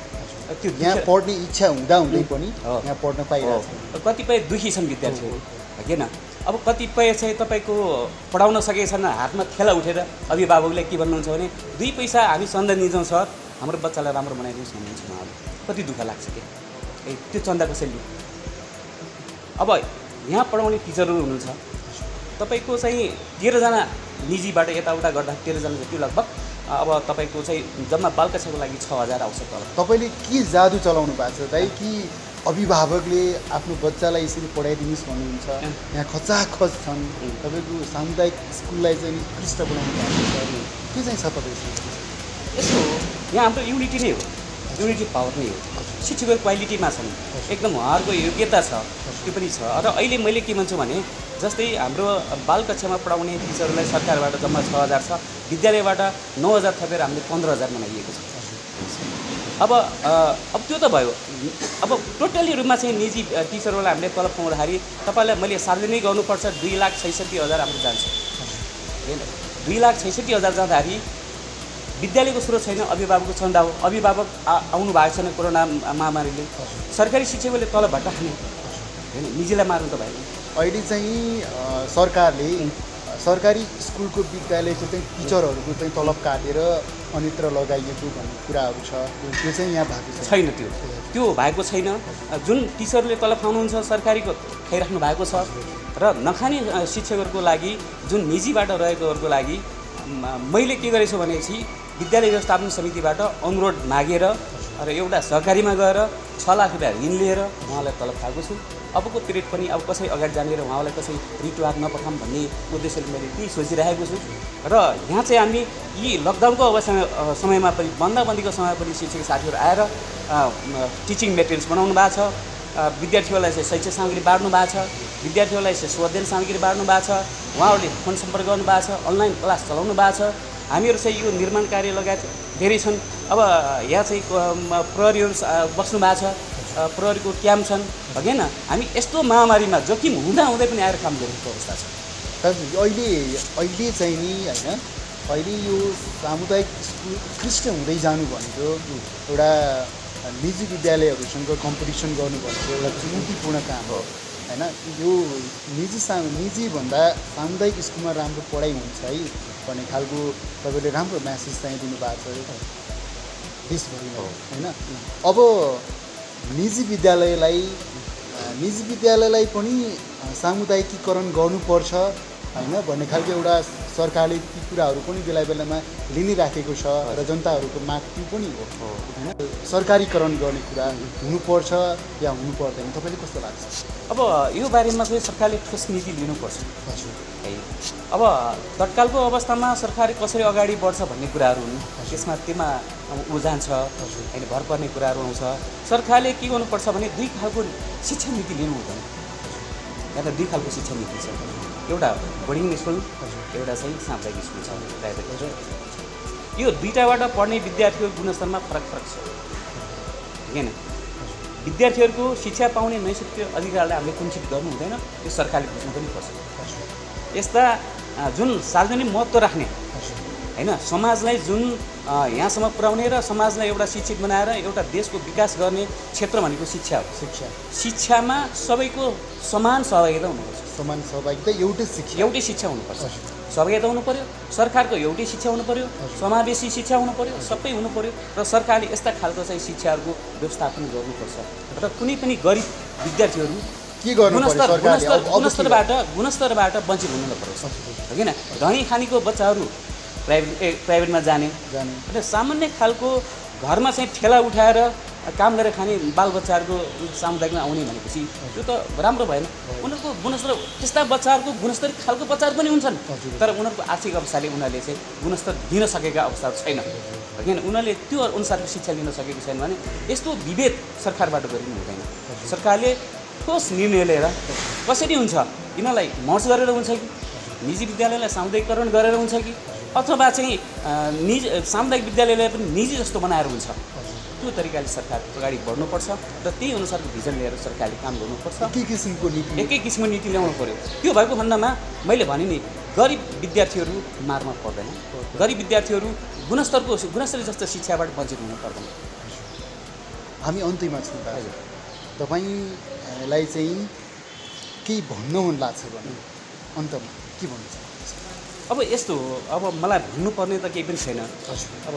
त्यो यहाँ पढ्ने इच्छा हुँदै पनि यहाँ पढ्न पाइरहेको छ। कतिपय दुखी छन् विद्यार्थीहरू होइन। अब कतिपय चाहिँ तपाईँको पढाउन सकेका छन्, हातमा थेला उठेर अभिभावकले के भन्नुहुन्छ भने 2 पैसा हामी चन्दा दिन्छौँ सर, हाम्रो बच्चालाई राम्रो बनाइदिनुहोस् भन्नुहुन्छ उहाँहरू। कति दुःख लाग्छ कि त्यो चन्दा कसैले। अब यहाँ पढाउने टिचरहरू हुनुहुन्छ, तपाईँको चाहिँ 13जना निजीबाट यताउता गर्दा 13जना जति लगभग अब तपाईँको चाहिँ जम्मा बालकक्षाको लागि 6000 आउँछ तल। तपाईँले के जादु चलाउनु भएको छ दाइ कि अभिभावकले आफ्नो बच्चालाई यसरी पढाइदिनुहोस् भन्नुहुन्छ? यहाँ खचाखच छन्, तपाईँको सामुदायिक स्कुललाई चाहिँ उत्कृष्ट बनाउनु भएको छ, के चाहिँ छ तपाईँसँग? यस्तो हो, यहाँ हाम्रो युनिटी नै हो, युनिटी पावर नै हो। शिक्षकको क्वालिटीमा छन्, एकदम उहाँहरूको योग्यता छ, त्यो पनि छ। र अहिले मैले के भन्छु भने जस्तै हाम्रो बालकक्षामा पढाउने टिचरहरूलाई सरकारबाट जम्मा 6000 छ, विद्यालयबाट 9000 थपेर हामीले 15000 बनाइएको छ। अब त्यो त भयो। अब टोटली रूपमा चाहिँ निजी टिचरहरूलाई हामीले तलब पाउँदाखेरि तपाईँलाई मैले सार्वजनिक गर्नुपर्छ 2,66,000 हाम्रो जान्छ होइन। 2,66,000 जाँदाखेरि विद्यालयको स्रोत छैन, अभिभावकको चन्दा हो। अभिभावक आउनु भएको छैन कोरोना महामारीले, सरकारी शिक्षकले तलब भट्टा खाने होइन, निजीलाई मार्नु त भएन। अहिले चाहिँ सरकारले सरकारी स्कुलको विद्यालयको चाहिँ टिचरहरूको चाहिँ तलब काटेर अन्यत्र लगाइएको भन्ने कुराहरू छ, त्यो चाहिँ यहाँ भएको छैन। त्यो भएको छैन। जुन टिचरले तलब खाउनुहुन्छ सरकारीको खाइराख्नु भएको छ, र नखाने शिक्षकहरूको लागि जुन निजीबाट रहेकोहरूको लागि मैले के गरेछु भनेपछि विद्यालय व्यवस्थापन समितिबाट अनुरोध मागेर र एउटा सहकारीमा गएर 6 लाख रुपियाँ ऋण लिएर उहाँलाई तलब खाएको छु। अबको पिरियड पनि अब कसै अगाडि जाने र उहाँलाई कसै रिटुवार नपठाऊँ भन्ने उद्देश्यले मैले त्यही सोचिरहेको छु। र यहाँ चाहिँ हामी यी लकडाउनको समयमा पनि बन्दाबन्दीको समयमा पनि शिक्षक साथीहरू आएर टिचिङ मेटेरियल्स बनाउनु भएको छ, विद्यार्थीहरूलाई चाहिँ शैक्षिक सामग्री बाँड्नु भएको छ, विद्यार्थीहरूलाई चाहिँ स्वअध्ययन सामग्री बाँड्नु भएको छ, उहाँहरूले फोन सम्पर्क गर्नु भएको छ, अनलाइन क्लास चलाउनु भएको छ। हामीहरू चाहिँ यो निर्माण कार्य लगायत धेरै छन्। अब यहाँ चाहिँ प्रहरीहरू बस्नु भएको छ, प्रहरीको क्याम्प छन् होइन। हामी यस्तो महामारीमा जोखिम हुँदै पनि आएर काम गरेको अवस्था छ। अहिले चाहिँ नि होइन, अहिले यो सामुदायिक स्कुल उत्कृष्ट हुँदै जानु भनेको एउटा निजी विद्यालयहरूसँग कम्पिटिसन गर्नु भनेको एउटा चुनौतीपूर्ण काम हो होइन। यो निजीभन्दा सामुदायिक स्कुलमा राम्रो पढाइ हुन्छ है भन्ने खालको तपाईँले राम्रो म्यासेज चाहिँ दिनुभएको छ देशभरिमा होइन। अब निजी विद्यालयलाई पनि सामुदायिकीकरण गर्नुपर्छ होइन भन्ने खालको एउटा सरकारले ती कुराहरू पनि बेला बेलामा लिनिराखेको छ र जनताहरूको माग त्यो पनि हो होइन। सरकारीकरण गर्ने कुरा हुनुपर्छ या हुनु पर्दैन, तपाईँले कस्तो लाग्छ? अब यो बारेमा चाहिँ सरकारले ठोस नीति लिनुपर्छ है। अब तत्कालको अवस्थामा सरकार कसरी अगाडि बढ्छ भन्ने कुराहरू हुन्, त्यसमा ऊ जान्छ होइन, भर पर्ने कुराहरू आउँछ। सरकारले के गर्नुपर्छ भने 2 खालको शिक्षा नीति लिनु हुँदैन। यहाँ त 2 खालको शिक्षा नीति छ, एउटा बोर्डिङ स्कुल, एउटा चाहिँ सामुदायिक स्कुल छ प्राइभेट। यो 2टाबाट पढ्ने विद्यार्थीहरूको गुणस्तरमा फरक छ होइन। विद्यार्थीहरूको शिक्षा पाउने नैतिक अधिकारलाई हामीले कुण्ठित गर्नु हुँदैन, यो सरकारले बुझ्नु पनि पर्छ। यस्ता जुन सार्वजनिक महत्त्व राख्ने होइन, समाजलाई जुन यहाँसम्म पुर्याउने र समाजलाई एउटा शिक्षित बनाएर एउटा देशको विकास गर्ने क्षेत्र भनेको शिक्षा हो। शिक्षामा सबैको समान सहभागिता हुनुपर्छ। समान सहभागिता एउटै शिक्षा हुनुपर्छ, सहभागिता हुनु पर्यो। सरकारको एउटै शिक्षा हुनु पर्यो, समावेशी शिक्षा हुनु पर्यो, सबै हुनु पर्यो। र सरकारले यस्ता खालको चाहिँ शिक्षाहरूको व्यवस्थापन गर्नुपर्छ र कुनै पनि गरिब विद्यार्थीहरू के गर्नु गुणस्तरबाट वञ्चित हुनु नपर्छ होइन। धनी खानीको बच्चाहरू प्राइभेटमा जाने र सामान्य खालको घरमा चाहिँ ठेला उठाएर काम गरेर खाने बालबच्चाहरूको सामुदायिकमा आउने भनेपछि त्यो त राम्रो भएन। उनीहरूको गुणस्तर त्यस्ता बच्चाहरूको गुणस्तर खालको बच्चाहरू पनि हुन्छन्, तर उनीहरूको आर्थिक अवस्थाले उनीहरूले चाहिँ गुणस्तर दिन सकेका अवस्थाहरू छैन होइन। उनीहरूले त्यो अनुसारको शिक्षा लिन सकेको छैन भने यस्तो विभेद सरकारबाट गरिनु हुँदैन। सरकारले ठोस निर्णय लिएर कसरी हुन्छ यिनीहरूलाई मर्ज गरेर हुन्छ कि निजी विद्यालयलाई सामुदायिकरण गरेर हुन्छ कि अथवा चाहिँ सामुदायिक विद्यालयलाई पनि निजी जस्तो बनाएर हुन्छ। त्यो तरिकाले सरकार अगाडि बढ्नुपर्छ र त्यही अनुसारको भिजन लिएर सरकारले काम गर्नुपर्छ। एकै किसिमको नीति ल्याउनु पर्यो। त्यो भएको खण्डमा मैले भने नि गरिब विद्यार्थीहरू मारमा पर्दैन, गरिब विद्यार्थीहरू गुणस्तरीय जस्तो शिक्षाबाट वञ्चित हुनु पर्दैन। हामी अन्त्यमा छौँ दाजु, तपाईँलाई चाहिँ केही भन्न मन लाग्छ भने अन्तमा के भन्नु चाहनुहुन्छ? अब यस्तो हो, अब मलाई भन्नुपर्ने त केही पनि छैन। अब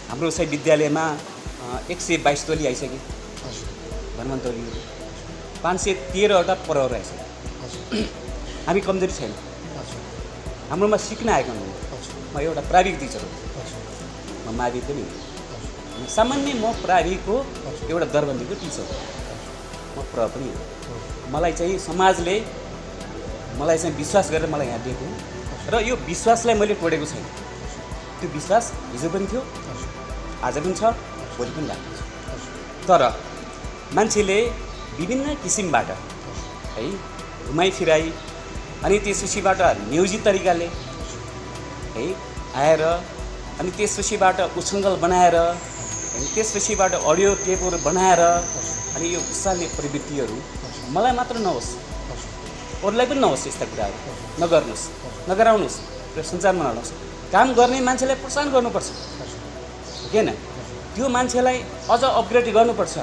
हाम्रो चाहिँ विद्यालयमा 122 टोली आइसक्यो, धन्वन्तरीहरू 513वटा प्रहर आइसक्यो। हामी कमजोरी छैन, हाम्रोमा सिक्न आएको हुनु। म एउटा प्राविधिक टिचर हो, म मावि पनि हो। सामान्य म प्राविधिकको एउटा दरबन्दीको टिचर हो, म प्र पनि हो। मलाई चाहिँ समाजले मलाई चाहिँ विश्वास गरेर मलाई यहाँ दिएको र यो विश्वासलाई मैले तोडेको छैन। त्यो विश्वास हिजो पनि थियो, आज पनि छ, भोलि पनि लाग्छ। तर मान्छेले विभिन्न किसिमबाट है घुमाइ फिराई अनि त्यसपछिबाट नियोजित तरिकाले है आएर अनि त्यसपछिबाट उछङ्गल बनाएर अनि त्यसपछिबाट अडियो टेपहरू बनाएर अनि यो उसाल्ने प्रवृत्तिहरू मलाई मात्र नहोस्, अरूलाई पनि नहोस्। यस्ता कुराहरू नगर्नुहोस्, नगराउनुहोस् र सञ्चारमा नलानुहोस्। काम गर्ने मान्छेलाई प्रोत्साहन गर्नुपर्छ, किन त्यो मान्छेलाई अझ अपग्रेड गर्नुपर्छ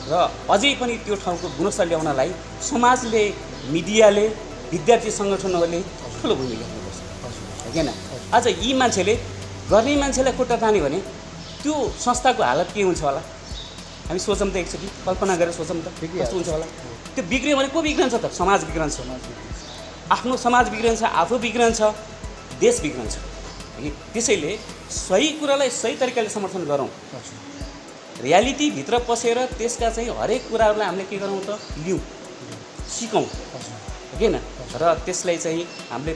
र अझै पनि त्यो ठाउँको गुणस्तर ल्याउनलाई समाजले, मिडियाले, विद्यार्थी सङ्गठनहरूले ठुलो भूमिका खेल्नुपर्छ, किन आज यी मान्छेले गर्ने मान्छेलाई खुट्टा तान्यो भने त्यो संस्थाको हालत के हुन्छ होला? हामी सोचौँ त एकचोटि, कल्पना गरेर सोचौँ त कस्तो हुन्छ होला? त्यो बिग्रियो भने को बिग्रन्छ त? समाज बिग्रन्छ, आफ्नो समाज बिग्रन्छ, आफू बिग्रन्छ, देश बिग्रन्छ। त्यसैले सही कुरालाई सही तरिकाले समर्थन गरौँ। रियालिटीभित्र पसेर त्यसका चाहिँ हरेक कुराहरूलाई हामीले के गरौँ त? लिउँ, सिकौँ, किन र त्यसलाई चाहिँ हामीले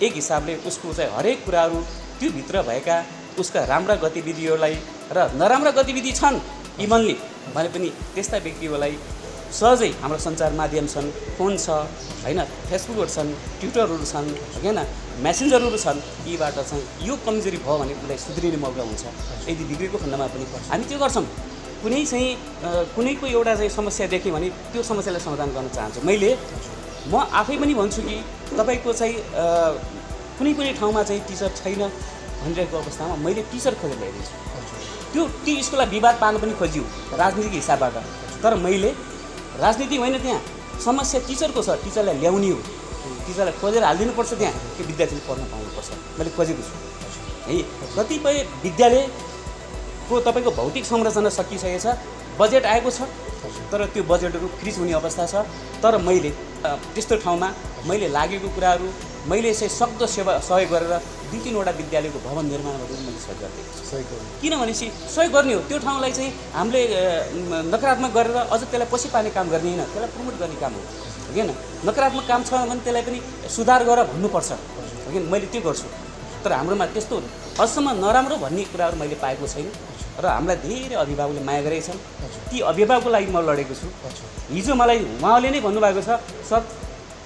एक हिसाबले उसको चाहिँ हरेक कुराहरू त्योभित्र भएका उसका राम्रा गतिविधिहरूलाई र नराम्रा गतिविधि छन् इभनली भने पनि त्यस्ता व्यक्तिहरूलाई सहजै हाम्रो सञ्चार माध्यम छन्, फोन छ होइन, फेसबुकहरू छन्, ट्विटरहरू छन् होइन, मेसेन्जरहरू छन्, यीबाट चाहिँ यो कमजोरी भयो भने उसलाई सुध्रिने मौका हुन्छ। यदि बिग्रेको खण्डमा पनि हामी त्यो गर्छौँ। कुनैको एउटा चाहिँ समस्या देख्यो भने त्यो समस्यालाई समाधान गर्न चाहन्छु। म आफै पनि भन्छु कि तपाईँको चाहिँ कुनै ठाउँमा चाहिँ टिचर छैन भनिरहेको अवस्थामा मैले टिचर खोजेर ल्याइदिन्छु। त्यो ती स्कुललाई विवाद पार्न पनि खोज्यो राजनीतिक हिसाबबाट, तर मैले राजनीति होइन, त्यहाँ समस्या टिचरको छ, टिचरलाई ल्याउने हो, टिचरलाई खोजेर हालिदिनुपर्छ, त्यहाँ त्यो विद्यार्थीले पढ्न पाउनुपर्छ। मैले खोजेको छु है। कतिपय विद्यालयको तपाईँको भौतिक संरचना सकिसकेको छ, बजेट आएको छ, तर त्यो बजेटहरू फ्रिज हुने अवस्था छ। तर मैले त्यस्तो ठाउँमा मैले लागेको कुराहरू मैले चाहिँ सक्दो सहयोग गरेर 2-3वटा विद्यालयको भवन निर्माणमा पनि मैले सहयोग गरिदिएको छु। किनभनेपछि सहयोग गर्ने हो, त्यो ठाउँलाई चाहिँ हामीले नकारात्मक गरेर अझ त्यसलाई पछि पार्ने काम गर्ने होइन, त्यसलाई प्रमोट गर्ने काम हो, होइन। नकारात्मक काम छ भने त्यसलाई पनि सुधार गरेर भन्नुपर्छ, होइन। मैले त्यो गर्छु। तर हाम्रोमा त्यस्तो अझसम्म नराम्रो भन्ने कुराहरू मैले पाएको छैन र हामीलाई धेरै अभिभावकले माया गरेका छन्। ती अभिभावकको लागि म लडेको छु। हिजो मलाई उहाँले नै भन्नुभएको छ, सर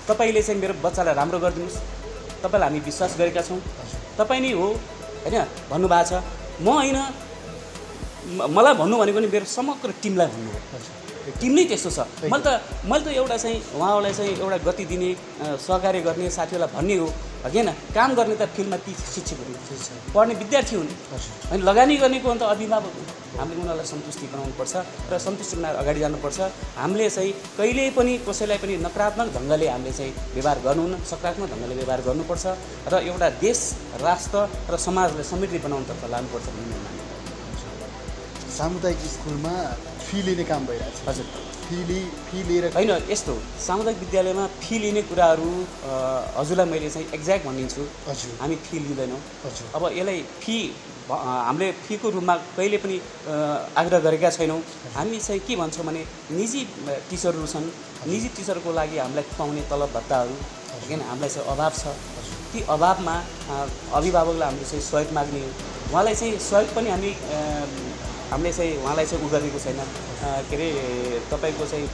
तपाईँले चाहिँ मेरो बच्चालाई राम्रो गरिदिनुहोस्, तपाईँलाई हामी विश्वास गरेका छौँ, तपाईँ नै हो होइन भन्नुभएको छ। म होइन, मलाई भन्नु भनेको नि मेरो समग्र टिमलाई भन्नु हो। टिम नै त्यस्तो छ। मैले त एउटा चाहिँ उहाँहरूलाई चाहिँ एउटा गति दिने, सहकार्य गर्ने, साथीहरूलाई भन्ने हो, होइन। काम गर्ने त फिल्डमा ती शिक्षकहरू, पढ्ने विद्यार्थी हुन्, होइन। लगानी गर्नेको अन्त अभिभावक हुन्। हामीले उनीहरूलाई सन्तुष्टि बनाउनुपर्छ र सन्तुष्टि बनाएर अगाडि जानुपर्छ। हामीले चाहिँ कहिले पनि कसैलाई पनि नकारात्मक ढङ्गले हामीले चाहिँ व्यवहार गर्नुहुन्न, सकारात्मक ढङ्गले व्यवहार गर्नुपर्छ र एउटा देश, राष्ट्र र समाजलाई समृद्धि बनाउनतर्फ लानुपर्छ भन्ने म मान्छु। सामुदायिक स्कुलमा फी लिने काम भइरहेको छ। हजुर, फी लिएर होइन, यस्तो सामुदायिक विद्यालयमा फी लिने कुराहरू हजुरलाई मैले चाहिँ एक्ज्याक्ट भनिदिन्छु। हजुर, हामी फी लिँदैनौँ। हजुर, अब यसलाई फी हामीले फीको रूपमा कहिले पनि आग्रह गरेका छैनौँ। हामी चाहिँ के भन्छौँ भने निजी टिचरहरू छन्, निजी टिचरको लागि हामीलाई खुवाउने तलब भत्ताहरू, किन हामीलाई चाहिँ अभाव छ। ती अभावमा अभिभावकलाई हामीले चाहिँ सहयोग माग्ने हो। उहाँलाई चाहिँ सहयोग पनि हामी हामीले चाहिँ उहाँलाई चाहिँ उ गरेको छैन के अरे तपाईँको चाहिँ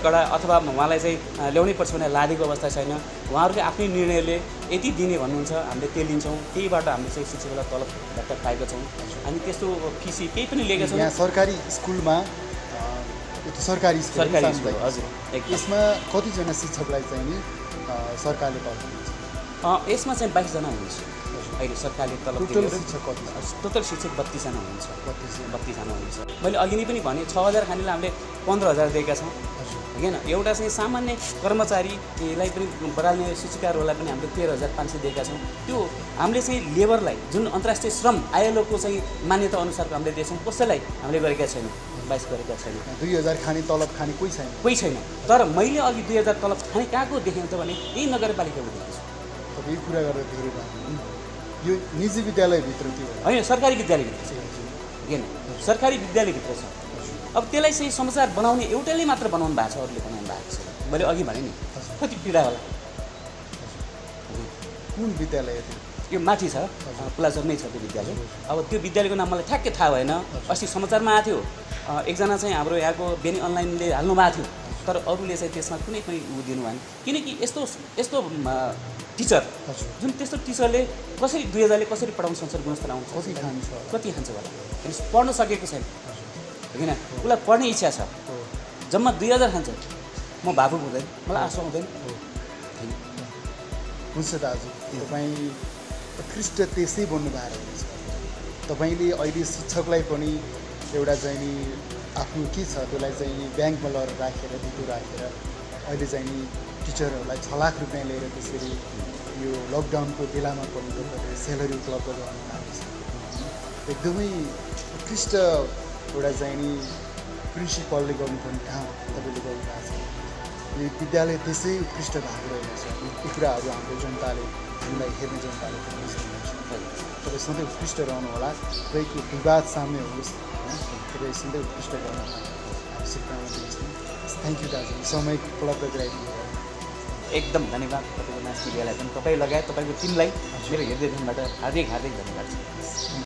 कडा अथवा उहाँलाई चाहिँ ल्याउनै पर्छ भनेर लादेको अवस्था छैन। उहाँहरूको आफ्नै निर्णयले यति दिने भन्नुहुन्छ, हामीले त्यो लिन्छौँ। त्यहीबाट हामीले चाहिँ शिक्षकहरूलाई तलब भत्ता पाएका छौँ। अनि त्यस्तो फिसी केही पनि लिएका छौँ। यहाँ सरकारी स्कुलमा सरकारी स्कुल हजुर यसमा कतिजना शिक्षकलाई चाहिँ नि सरकारले तलब दिन्छ? यसमा चाहिँ 22 जना हुनुहुन्छ अहिले सरकारले तलब। टोटल शिक्षक कति? टोटल शिक्षक 32 जना हुनुहुन्छ। 32 जना हुनुहुन्छ। मैले अघि नै पनि भने 6000 खानेलाई हामीले 15000 दिएका छौँ होइन। एउटा चाहिँ सामान्य कर्मचारीलाई पनि बढाल्ने शिक्षिकाहरूलाई पनि हामीले 13500 दिएका छौँ। त्यो हामीले चाहिँ लेबरलाई जुन अन्तर्राष्ट्रिय श्रम आयोगको चाहिँ मान्यता अनुसारको हामीले दिएछौँ, कसैलाई हामीले गरेका छैनौँ, 22 गरेका छैनौँ। 2000 खाने तलब खाने कोही छैन। तर मैले अघि 2000 तलब खाने कहाँको देखेँ त भने यही नगरपालिकाको देखेको छु। तपाईँ कुरा गरेर धेरै भयो। यो निजी विद्यालयभित्र त्यो होइन, सरकारी विद्यालयभित्र छ होइन, सरकारी विद्यालयभित्र छ। अब त्यसलाई चाहिँ समाचार बनाउने एउटाले मात्र बनाउनु भएको छ, अरूले बनाउनु भएको छैन। मैले अघि भने नि कति पीडा होला। कुन विद्यालय यो माथि छ, प्लाजरमै छ त्यो विद्यालय। अब त्यो विद्यालयको नाम मलाई ठ्याक्कै थाहा भएन। अस्ति समाचारमा आएको थियो, एकजना चाहिँ हाम्रो यहाँको बेनी अनलाइनले हाल्नु भएको थियो, तर अरूले चाहिँ त्यसमा कुनै पनि उ दिनु भएन। किनकि यस्तो टिचर जुन त्यस्तो टिचरले कसरी 2000ले कसरी पढाउनु संसार गुणस्तर आउँछ, कति खान्छ होला, पढ्न सकेको छैन होइन। उसलाई पढ्ने इच्छा छ, जम्मा 2000 खान्छ। म भावुक हुँदैन, मलाई आशा हुँदैन। हुन्छ दाजु, तपाईँ उत्कृष्ट त्यसै बन्नु भएको रहेछ। तपाईँले अहिले शिक्षकलाई पनि एउटा चाहिँ नि आफ्नो के छ त्यसलाई चाहिँ नि ब्याङ्कमा लगेर राखेर धितो राखेर अहिले चाहिँ नि टिचरहरूलाई 6 लाख रुपियाँ लिएर त्यसरी यो लकडाउनको बेलामा पनि तपाईँले सेलेरी उपलब्ध गराउनु भएको छ। एकदमै उत्कृष्ट एउटा चाहिँ नि प्रिन्सिपलले गर्नुपर्ने काम तपाईँले गर्नुभएको छ। यो विद्यालय त्यसै उत्कृष्ट भएको रहेछ। यी कुराहरू हाम्रो जनताले, हामीलाई हेर्ने जनताले पनि सुन्नुहुन्छ। तपाईँ सधैँ उत्कृष्ट रहनुहोला, तपाईँको विवाद सामने होस्, तपाईँ सधैँ उत्कृष्ट गर्न शुभकामना दिन्छु। थ्याङ्क यू दाजु, समय उपलब्ध गराइदिनु भयो। एकदम धन्यवाद तपाईँको नाच मिडियालाई पनि, तपाईँ लगायत तपाईँको टिमलाई मेरो हृदयदेखिबाट हार्दिक धन्यवाद छ।